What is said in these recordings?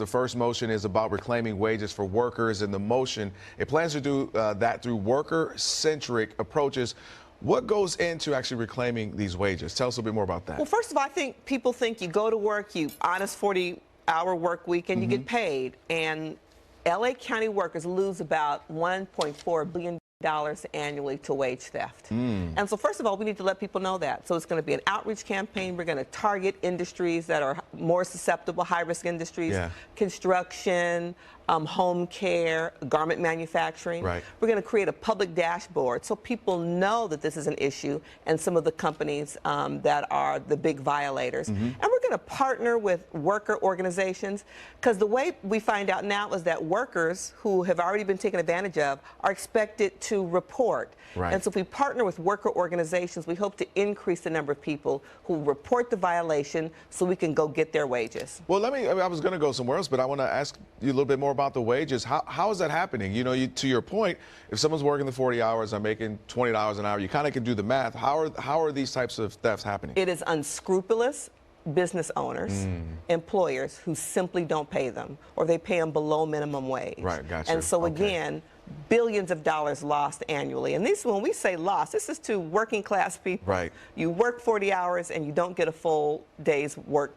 The first motion is about reclaiming wages for workers, and the motion, it plans to do that through worker-centric approaches. What goes into actually reclaiming these wages? Tell us a little bit more about that. Well, first of all, I think people think you go to work, you honest 40-hour work week, and you get paid. And LA County workers lose about $1.4 billion annually to wage theft. And so first of all, we need to let people know that. So it's going to be an outreach campaign. We're going to target industries that are more susceptible, high-risk industries, construction, home care, garment manufacturing. We're going to create a public dashboard so people know that this is an issue and some of the companies that are the big violators. And we're going to partner with worker organizations, because the way we find out now is that workers who have already been taken advantage of are expected to report. And so if we partner with worker organizations, we hope to increase the number of people who report the violation so we can go get their wages. Well, I was going to go somewhere else, but I want to ask you a little bit more about the wages. How is that happening? You know, to your point, if someone's working the 40 hours, I'm making $20 an hour, you kind of can do the math. How are these types of thefts happening? It is unscrupulous business owners, employers who simply don't pay them, or they pay them below minimum wage. Gotcha. And so again, billions of dollars lost annually. And this, when we say lost, this is to working class people. You work 40 hours and you don't get a full day's work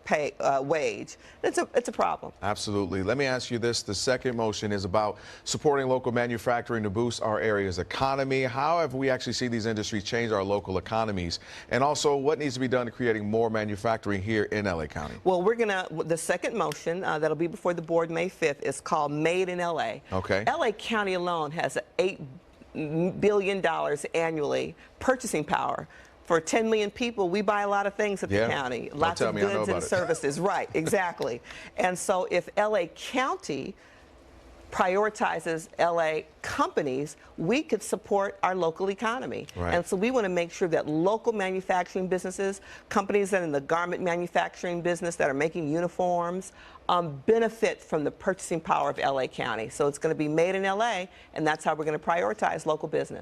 wage. It's a problem. Absolutely. Let me ask you this. The second motion is about supporting local manufacturing to boost our area's economy. How have we actually seen these industries change our local economies? And also, what needs to be done to creating more manufacturing here in LA County? Well, the second motion that'll be before the board May 5th is called Made in LA. LA County alone has $8 billion annually purchasing power. For 10 million people, we buy a lot of things at the county, lots of goods and services. Exactly. And so if LA County prioritizes LA companies, we could support our local economy. And so we want to make sure that local manufacturing businesses, companies that are in the garment manufacturing business that are making uniforms, benefit from the purchasing power of LA County. So it's going to be made in LA, and that's how we're going to prioritize local business.